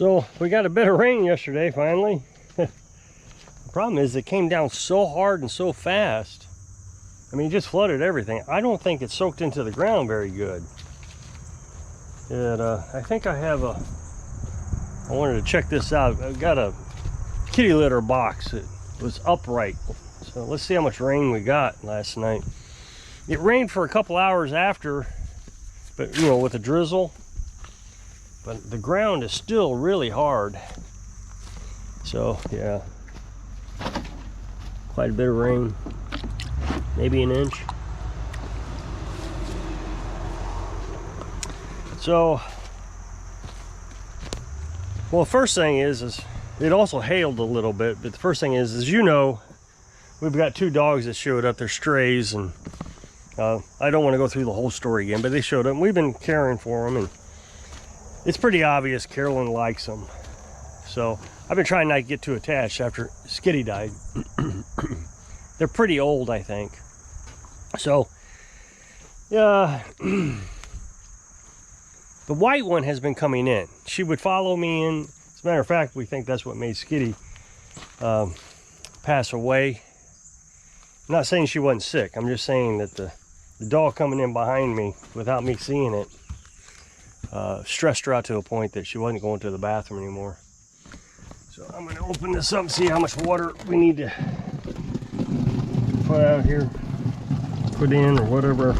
So we got a bit of rain yesterday finally. The problem is it came down so hard and so fast. I mean, it just flooded everything. I don't think it soaked into the ground very good. I think I have I wanted to check this out. I've got a kitty litter box that was upright. So let's see how much rain we got last night. It rained for a couple hours after, but you know, with a drizzle. But the ground is still really hard. So yeah, quite a bit of rain, maybe an inch. So, well, the first thing is it also hailed a little bit, but the first thing is you know, we've got 2 dogs that showed up. They're strays, and I don't want to go through the whole story again, but they showed up and we've been caring for them, and it's pretty obvious Carolyn likes them. So I've been trying not to get too attached after Skitty died. They're pretty old, I think. So, yeah, the white one has been coming in. She would follow me in. As a matter of fact, we think that's what made Skitty pass away. I'm not saying she wasn't sick. I'm just saying that the dog coming in behind me without me seeing it stressed her out to a point that she wasn't going to the bathroom anymore. So I'm going to open this up and see how much water we need to put out here, put in, or whatever.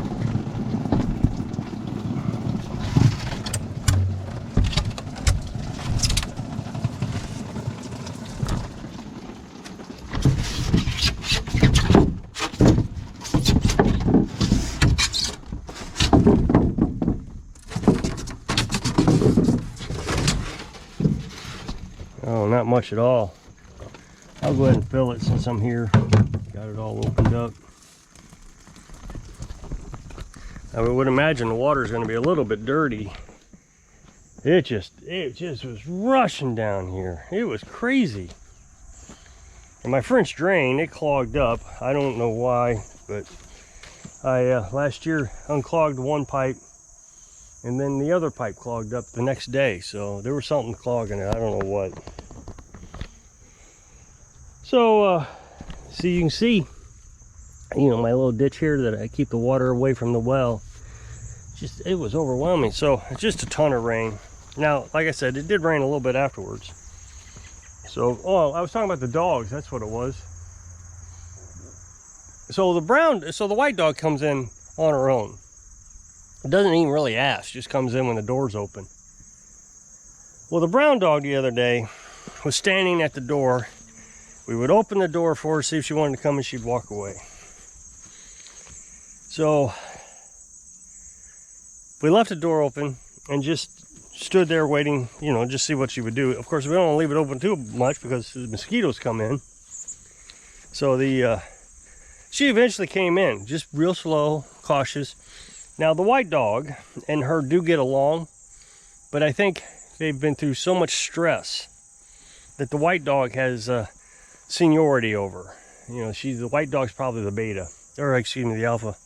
Oh, not much at all. I'll go ahead and fill it since I'm here. Got it all opened up. I would imagine the water is going to be a little bit dirty. It just was rushing down here. It was crazy. And my French drain, it clogged up. I don't know why, but I last year unclogged one pipe, and then the other pipe clogged up the next day. So there was something clogging it. I don't know what. So, so you can see, you know, my little ditch here that I keep the water away from the well. Just, it was overwhelming. So it's just a ton of rain. Now, like I said, it did rain a little bit afterwards. So, oh, I was talking about the dogs. That's what it was. So the white dog comes in on her own. It doesn't even really ask, just comes in when the door's open. Well, the brown dog the other day was standing at the door. We would open the door for her, see if she wanted to come, and she'd walk away. So we left the door open and just stood there waiting, you know, just see what she would do. Of course, we don't want to leave it open too much because the mosquitoes come in. So she eventually came in, just real slow, cautious. Now, the white dog and her do get along, but I think they've been through so much stress that the white dog has seniority over. You know, the white dog's probably the beta, or excuse me, the alpha.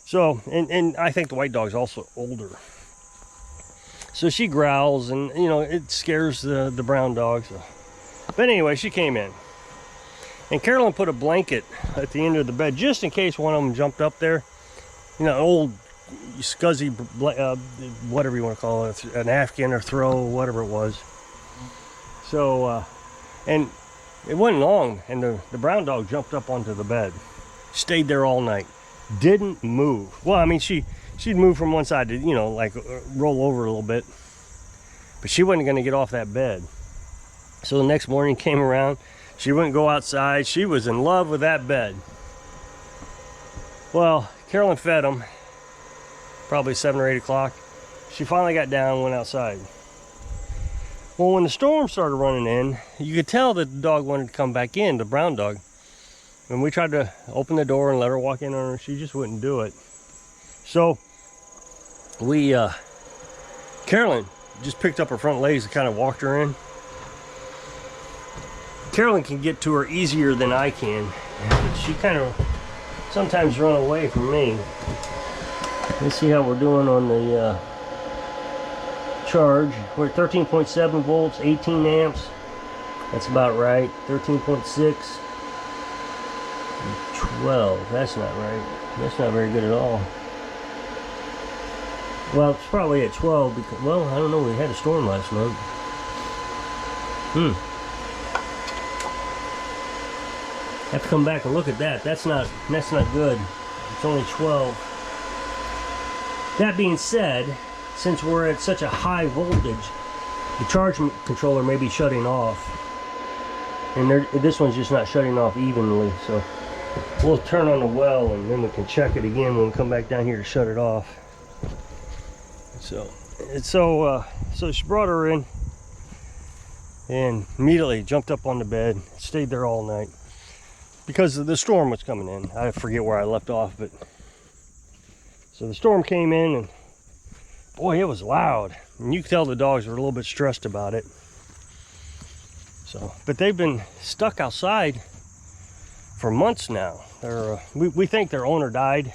So, and I think the white dog's also older. So she growls, and you know, it scares the brown dog. So. But anyway, she came in. And Carolyn put a blanket at the end of the bed just in case one of them jumped up there. You know, old scuzzy, whatever you want to call it, an Afghan or throw, whatever it was. So, and it wasn't long, and the brown dog jumped up onto the bed, stayed there all night, didn't move. Well, I mean, she'd move from one side to, you know, like roll over a little bit, but she wasn't going to get off that bed. So the next morning came around, she wouldn't go outside. She was in love with that bed. Well, Carolyn fed them, probably 7 or 8 o'clock. She finally got down, went outside. Well, when the storm started running in, you could tell that the dog wanted to come back in, the brown dog. When we tried to open the door and let her walk in on her, she just wouldn't do it. So Carolyn just picked up her front legs and kind of walked her in. Carolyn can get to her easier than I can, but she kind of sometimes run away from me. Let's see how we're doing on the charge. We're at 13.7 volts, 18 amps. That's about right. 13.6, 12. That's not right. That's not very good at all. Well, it's probably at 12 because, well, I don't know. We had a storm last night. Have to come back and look at that. That's not good. It's only 12. That being said, since we're at such a high voltage, the charge controller may be shutting off, and this one's just not shutting off evenly. So we'll turn on the well, and then we can check it again when we come back down here to shut it off. So she brought her in, and immediately jumped up on the bed, stayed there all night because the storm was coming in. I forget where I left off, but so the storm came in, and boy, it was loud, and you could tell the dogs were a little bit stressed about it. So, but they've been stuck outside for months now. We think their owner died,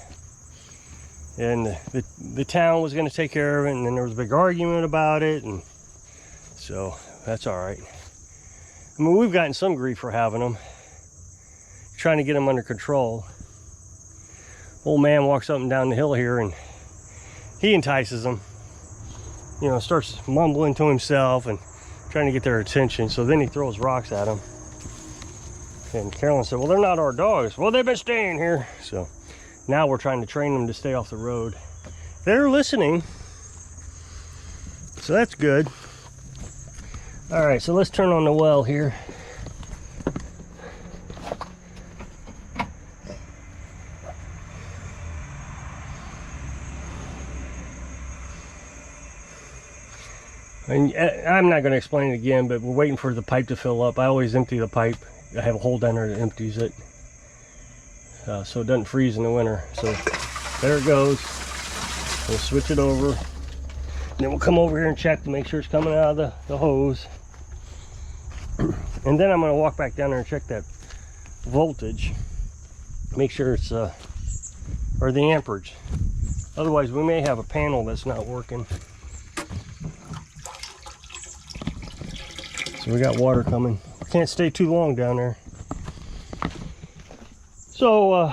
and the town was going to take care of it, and then there was a big argument about it, and so that's all right. I mean, we've gotten some grief for having them, trying to get them under control. Old man walks up and down the hill here, and he entices them, you know, starts mumbling to himself and trying to get their attention. So then he throws rocks at them, and Carolyn said, well, they're not our dogs. Well, they've been staying here. So now we're trying to train them to stay off the road. They're listening, so that's good. All right, so let's turn on the well here. And I'm not going to explain it again, but we're waiting for the pipe to fill up. I always empty the pipe. I have a hole down there that empties it, so it doesn't freeze in the winter. So there it goes. We'll switch it over. Then we'll come over here and check to make sure it's coming out of the hose. And then I'm going to walk back down there and check that voltage. Make sure it's, or the amperage. Otherwise, we may have a panel that's not working. So we got water coming. Can't stay too long down there. So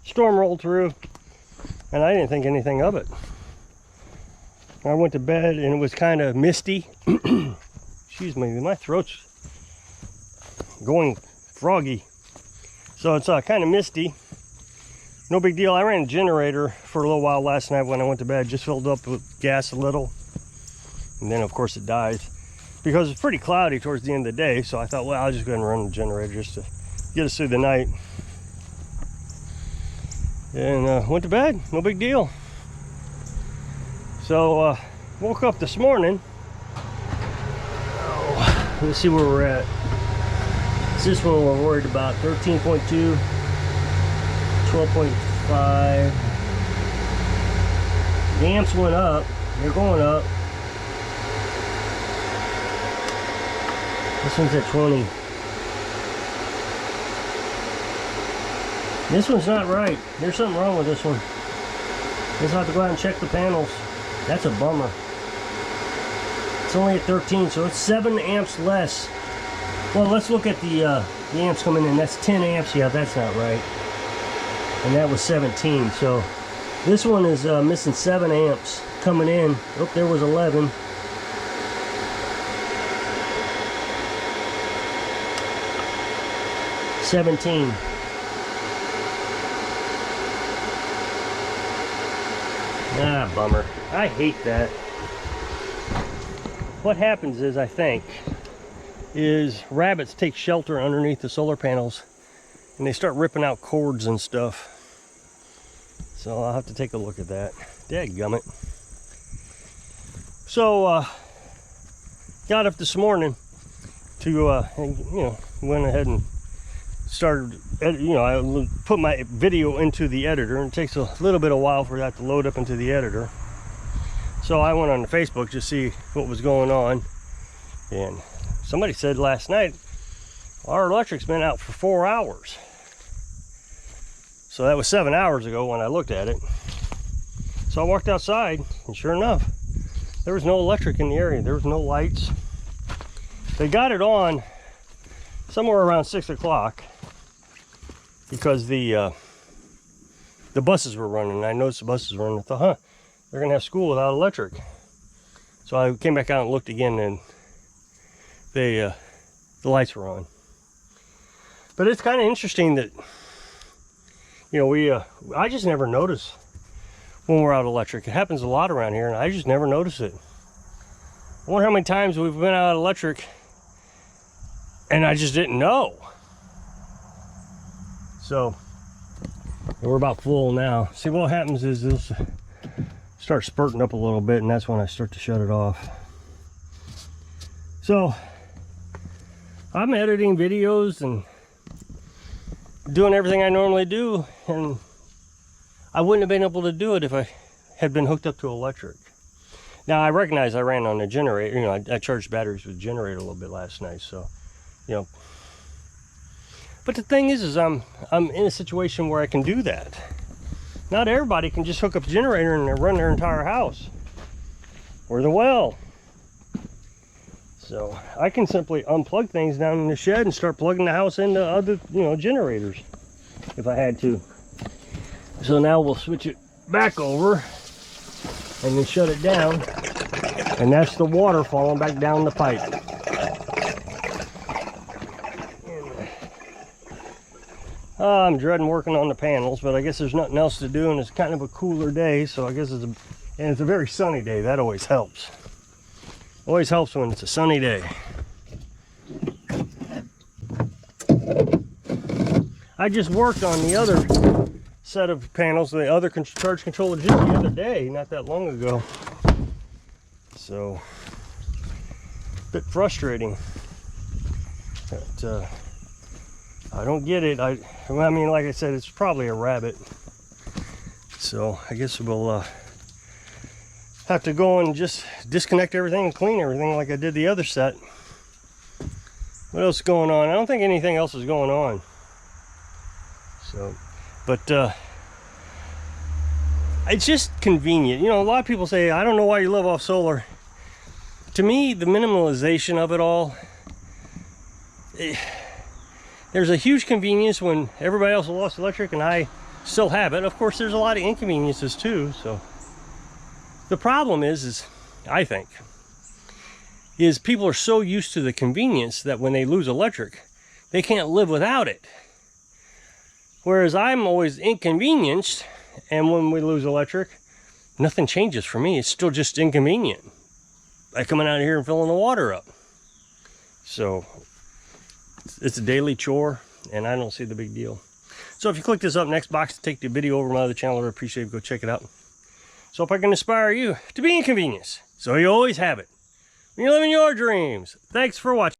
storm rolled through, and I didn't think anything of it. I went to bed, and it was kind of misty. Excuse me, my throat's going froggy. So it's kind of misty. No big deal. I ran a generator for a little while last night when I went to bed. Just filled up with gas a little, and then of course it dies, because it's pretty cloudy towards the end of the day. So I thought, well, I'll just go ahead and run the generator just to get us through the night. And went to bed, no big deal. So woke up this morning. Oh, let's see where we're at. It's this one we're worried about. 13.2, 12.5. The amps went up. They're going up. This one's at 20. This one's not right. There's something wrong with this one. We'll have to go out and check the panels. That's a bummer. It's only at 13, so it's 7 amps less. Well, let's look at the amps coming in. That's 10 amps. Yeah, that's not right. And that was 17. So this one is missing 7 amps coming in. Oh, there was 11. $17. Ah, bummer. I hate that. What happens is, I think, is rabbits take shelter underneath the solar panels, and they start ripping out cords and stuff. So I'll have to take a look at that. Dadgummit. So got up this morning to went ahead and started, I put my video into the editor, and it takes a little bit of while for that to load up into the editor. So I went on to Facebook to see what was going on, and somebody said last night our electric's been out for 4 hours. So that was 7 hours ago when I looked at it. So I walked outside, and sure enough, there was no electric in the area. There was no lights. They got it on somewhere around 6 o'clock because the buses were running. I noticed the buses were running. I thought, huh, they're gonna have school without electric. So I came back out and looked again, and the lights were on. But it's kind of interesting that, you know, I just never notice when we're out electric. It happens a lot around here, and I just never notice it. I wonder how many times we've been out electric and I just didn't know. So we're about full now. See, what happens is this start spurting up a little bit, and that's when I start to shut it off. So I'm editing videos and doing everything I normally do, and I wouldn't have been able to do it if I had been hooked up to electric. Now, I recognize I ran on a generator. You know, I charged batteries with a generator a little bit last night, so, you know. But the thing is I'm in a situation where I can do that. Not everybody can just hook up a generator and run their entire house or the well. So I can simply unplug things down in the shed and start plugging the house into other, you know, generators if I had to. So now we'll switch it back over and then shut it down, and that's the water falling back down the pipe. I'm dreading working on the panels, but I guess there's nothing else to do, and it's kind of a cooler day, so I guess it's a very sunny day. That always helps. Always helps when it's a sunny day. I just worked on the other set of panels, the other charge controller, just the other day, not that long ago. So, a bit frustrating. But, I don't get it. I mean, like I said, it's probably a rabbit. So I guess we'll have to go and just disconnect everything and clean everything like I did the other set. What else is going on? I don't think anything else is going on. So, but it's just convenient. You know, a lot of people say, I don't know why you live off solar. To me, the minimalization of it all, there's a huge convenience when everybody else lost electric and I still have it. Of course, there's a lot of inconveniences too. So the problem is I think, is people are so used to the convenience that when they lose electric, they can't live without it. Whereas I'm always inconvenienced, and when we lose electric, nothing changes for me. It's still just inconvenient. Like coming out here and filling the water up. So it's a daily chore, and I don't see the big deal. So if you click this up next box to take the video over to my other channel, I'd appreciate it. Go check it out. So if I can inspire you to be inconvenienced, so you always have it when you're living your dreams. Thanks for watching.